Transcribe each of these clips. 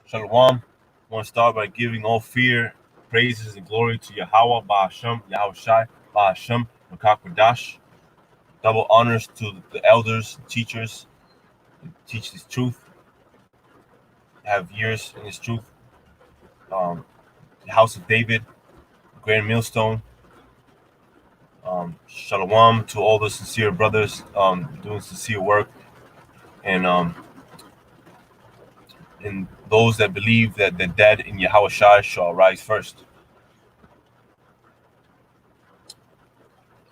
Shalom. I want to start by giving all fear, praises, and glory to Yahweh, Ba'ashem, Yahweh Shai, Ba'ashem, Makakwadash. Double honors to the elders, teachers, who teach this truth, have years in this truth. The House of David, Grand Millstone. Shalom to all the sincere brothers doing sincere work, and those that believe that the dead in Yahweh Shai shall rise first.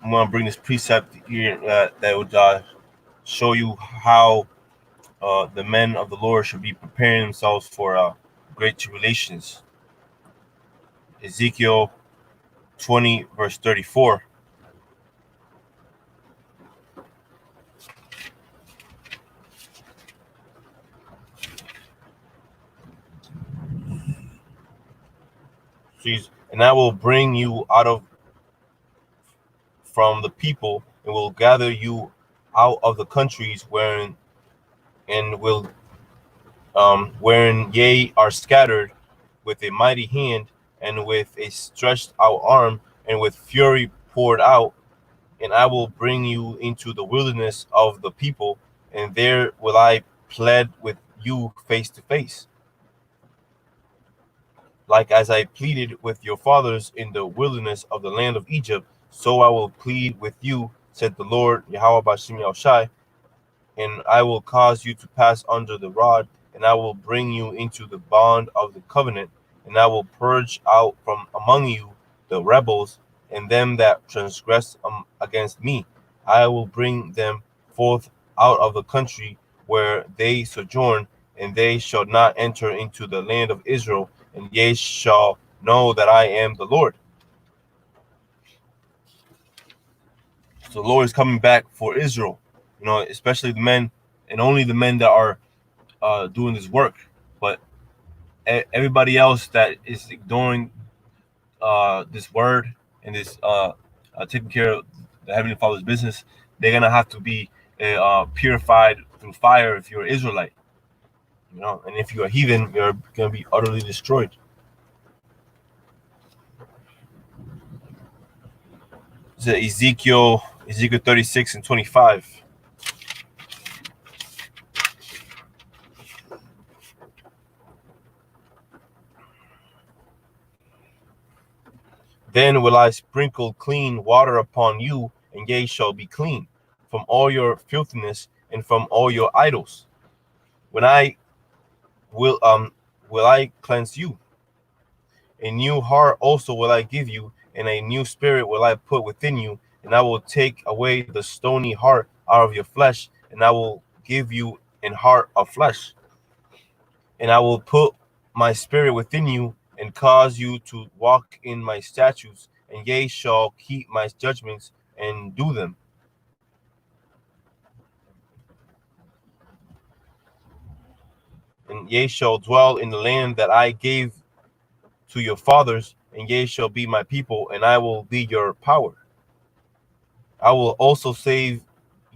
I'm going to bring this precept here that would show you how the men of the Lord should be preparing themselves for great tribulations. Ezekiel 20, verse 34. And I will bring you from the people, and will gather you out of the countries wherein ye are scattered, with a mighty hand, and with a stretched out arm, and with fury poured out. And I will bring you into the wilderness of the people, and there will I plead with you face to face, like as I pleaded with your fathers in the wilderness of the land of Egypt. So I will plead with you, said the Lord, Yahweh Bashim Yahushai, and I will cause you to pass under the rod, and I will bring you into the bond of the covenant, and I will purge out from among you the rebels and them that transgress against me. I will bring them forth out of the country where they sojourn, and they shall not enter into the land of Israel, and ye shall know that I am the Lord. So the Lord is coming back for Israel, especially the men, and only the men that are doing this work. But everybody else that is ignoring this word and this taking care of the Heavenly Father's business, they're gonna have to be purified through fire if you're an Israelite, and if you're a heathen, you're gonna be utterly destroyed. It's Ezekiel 36 and 25. Then will I sprinkle clean water upon you, and ye shall be clean from all your filthiness and from all your idols. When I will I cleanse you. A new heart also will I give you, and a new spirit will I put within you, and I will take away the stony heart out of your flesh, and I will give you an heart of flesh. And I will put my spirit within you, and cause you to walk in my statutes, and ye shall keep my judgments and do them. And ye shall dwell in the land that I gave to your fathers, and ye shall be my people, and I will be your power. I will also save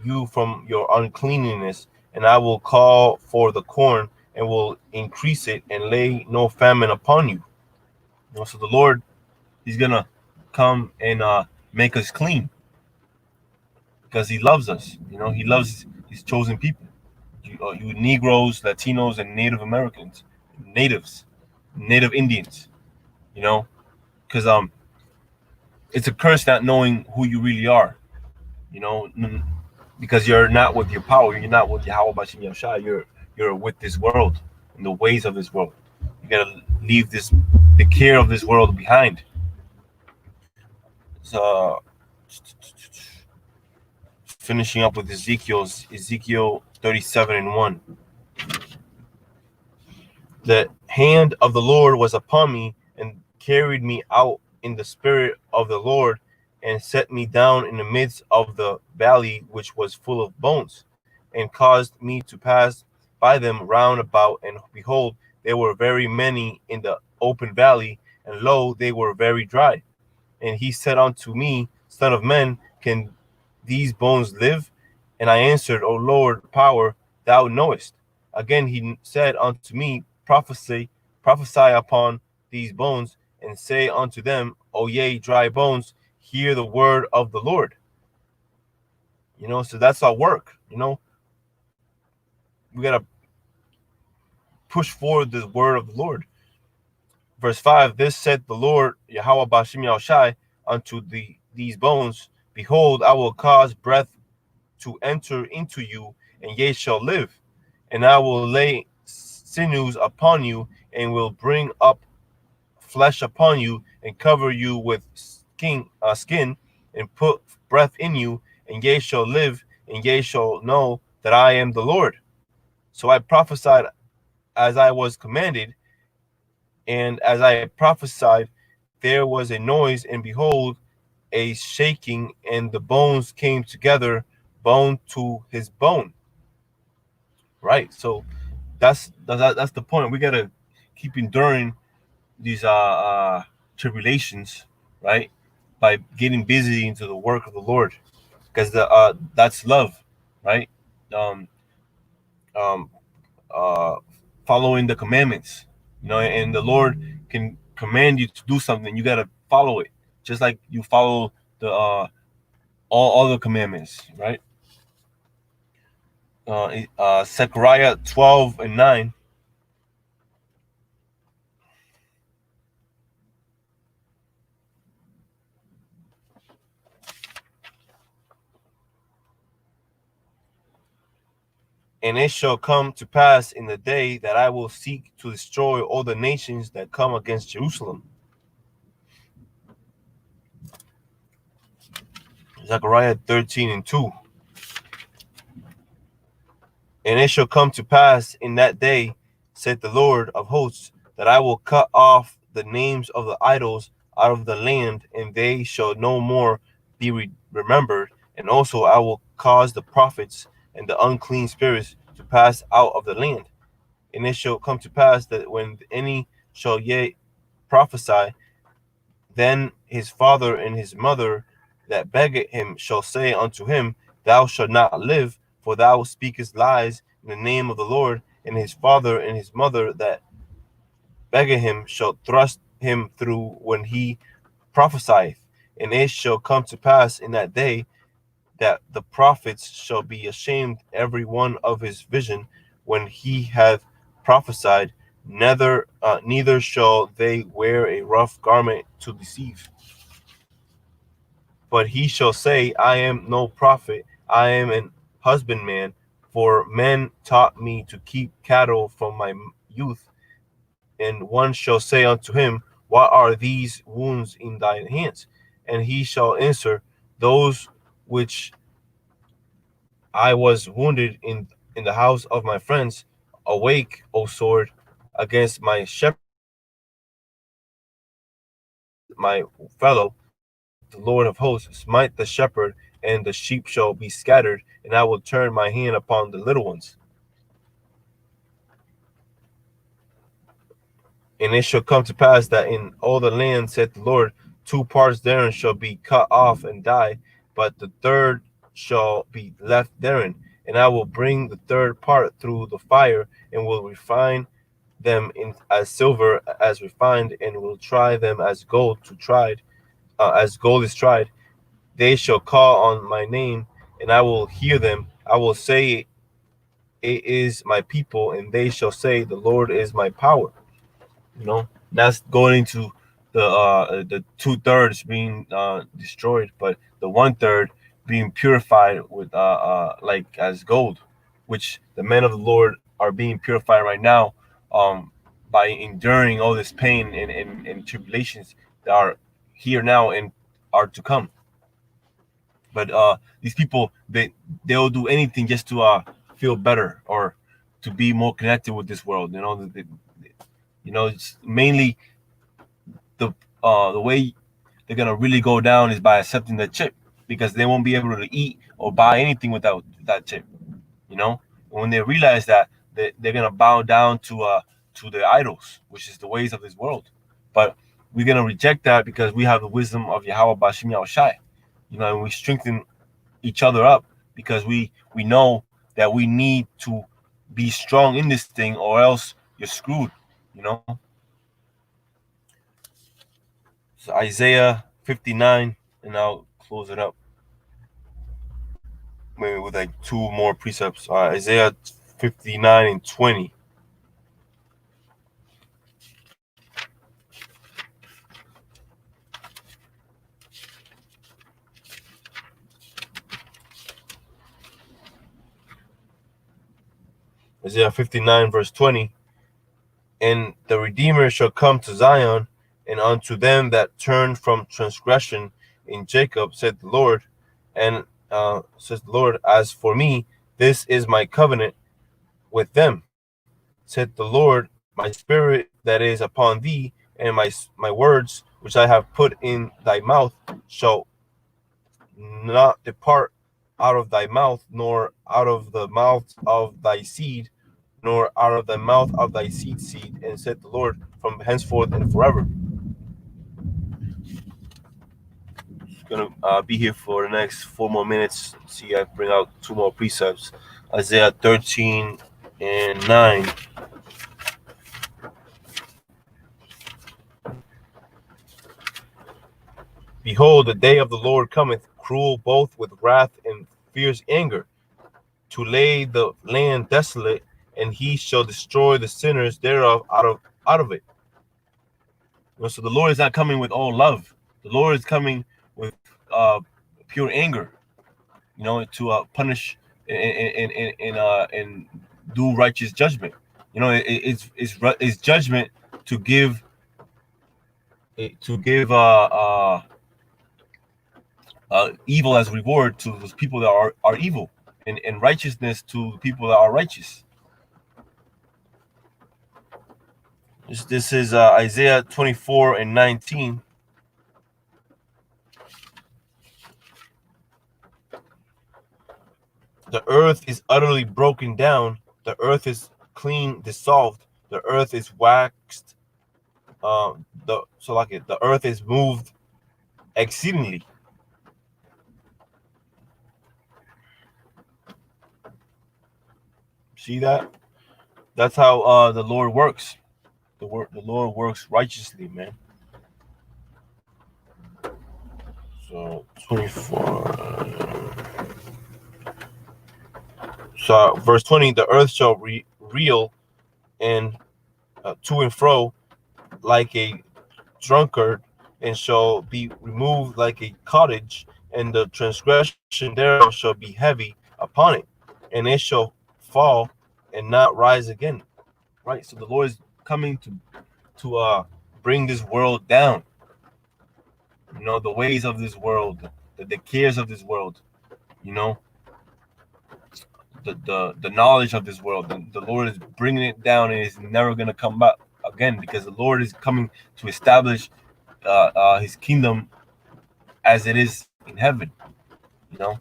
you from your uncleanness, and I will call for the corn, and will increase it, and lay no famine upon you. So the Lord, He's gonna come and make us clean, because He loves us. He loves His chosen people. You Negroes, Latinos, and Native Americans, Native Indians. Because it's a curse not knowing who you really are. Because you're not with your power, you're not with Yahweh Bashim Yahushua, you're with this world and the ways of this world. You gotta leave the care of this world behind. So finishing up with Ezekiel 37 and 1. The hand of the Lord was upon me, and carried me out in the spirit of the Lord, and set me down in the midst of the valley which was full of bones, and caused me to pass by them round about. And behold, there were very many in the open valley, and lo, they were very dry. And he said unto me, Son of man, can these bones live? And I answered, O Lord, power, thou knowest. Again he said unto me, prophesy upon these bones, and say unto them, O ye dry bones, hear the word of the Lord. So that's our work. We gotta push forward the word of the Lord. Verse 5, this said the Lord, Yahweh Bashim Yahushai, unto these bones, behold, I will cause breath to enter into you, and ye shall live. And I will lay sinews upon you, and will bring up flesh upon you, and cover you with skin, and put breath in you, and ye shall live, and ye shall know that I am the Lord. So I prophesied as I was commanded, and as I prophesied, there was a noise, and behold, a shaking, and the bones came together, bone to his bone. Right. So that's the point. We gotta keep enduring these tribulations, right? By getting busy into the work of the Lord, because that's love, right? Um, um, uh, Following the commandments, and the Lord can command you to do something. You gotta follow it, just like you follow the all the commandments, right? Zechariah 12:9. And it shall come to pass in the day that I will seek to destroy all the nations that come against Jerusalem. Zechariah 13:2. And it shall come to pass in that day, said the Lord of hosts, that I will cut off the names of the idols out of the land, and they shall no more be remembered. And also I will cause the prophets and the unclean spirits to pass out of the land. And it shall come to pass that when any shall yet prophesy, then his father and his mother that begged him shall say unto him, Thou shalt not live, for thou speakest lies in the name of the Lord. And his father and his mother that begged him shall thrust him through when he prophesieth. And it shall come to pass in that day that the prophets shall be ashamed every one of his vision when he hath prophesied. Neither shall they wear a rough garment to deceive. But he shall say, I am no prophet, I am an husbandman, for men taught me to keep cattle from my youth. And one shall say unto him, What are these wounds in thine hands? And he shall answer, Those which I was wounded in the house of my friends. Awake, O sword, against my shepherd, my fellow. The Lord of hosts smite the shepherd, and the sheep shall be scattered, and I will turn my hand upon the little ones. And it shall come to pass that in all the land, saith the Lord, 2 parts therein shall be cut off and die, but the third shall be left therein. And I will bring the third part through the fire, and will refine them as silver as refined, and will try them as gold as gold is tried. They shall call on my name, and I will hear them. I will say, It is my people, and they shall say, The Lord is my power. That's going into the 2/3 being destroyed, but the 1/3 being purified with like as gold, which the men of the Lord are being purified right now, by enduring all this pain and tribulations that are here now and are to come. But these people, they'll do anything just to feel better or to be more connected with this world. It's mainly the way they're gonna really go down is by accepting that chip, because they won't be able to eat or buy anything without that chip. When they realize that, they're gonna bow down to the idols, which is the ways of this world. But we're gonna reject that because we have the wisdom of Yahweh Bashim Yahushai. And we strengthen each other up because we know that we need to be strong in this thing, or else you're screwed. You know. So Isaiah 59, and I'll close it up maybe with like two more precepts. Isaiah 59 and 20. Isaiah 59 verse 20. And the Redeemer shall come to Zion, and unto them that turn from transgression in Jacob, said the Lord. And says the Lord, as for me, this is my covenant with them, said the Lord, my spirit that is upon thee, and my words which I have put in thy mouth shall not depart out of thy mouth, nor out of the mouth of thy seed, nor out of the mouth of thy seed, and said the Lord, from henceforth and forever. It's gonna be here for the next 4 more minutes. See, I bring out two more precepts. Isaiah 13 and 9. Behold, the day of the Lord cometh, cruel both with wrath and fierce anger, to lay the land desolate, and he shall destroy the sinners thereof out of it. So the Lord is not coming with all love. The Lord is coming with pure anger, to punish and do righteous judgment. It's judgment to give evil as reward to those people that are evil, and righteousness to the people that are righteous. This is Isaiah 24 and 19. The earth is utterly broken down. The earth is clean dissolved. The earth is waxed. The earth is moved exceedingly. See that? That's how the Lord works. The Lord works righteously, man. So 24. So verse 20: the earth shall reel and to and fro like a drunkard, and shall be removed like a cottage, and the transgression thereof shall be heavy upon it, and it shall fall and not rise again. Right. So the Lord is coming to bring this world down. The ways of this world, the cares of this world. The knowledge of this world. The Lord is bringing it down, and it's never going to come back again, because the Lord is coming to establish his kingdom as it is in heaven. So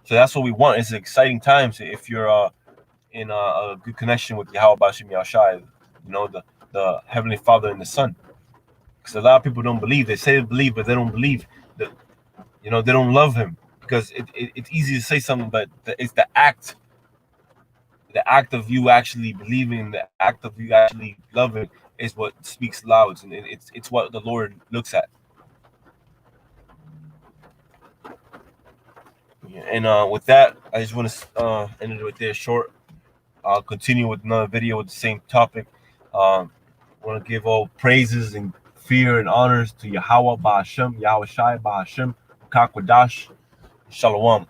that's what we want. It's exciting times if you're in a good connection with Yahweh Bashim Yashai, the Heavenly Father and the Son. Because a lot of people don't believe. They say they believe, but they don't believe that. They don't love Him, because it's easy to say something, but it's the act of you actually believing, the act of you actually loving, is what speaks loud, and it's what the Lord looks at. Yeah, and with that, I just want to end it right there short. I'll continue with another video with the same topic. I want to give all praises and fear and honors to Yahweh Ba'ashem, Yahweh Shai Ba'ashem, Kakwadash, Shalom.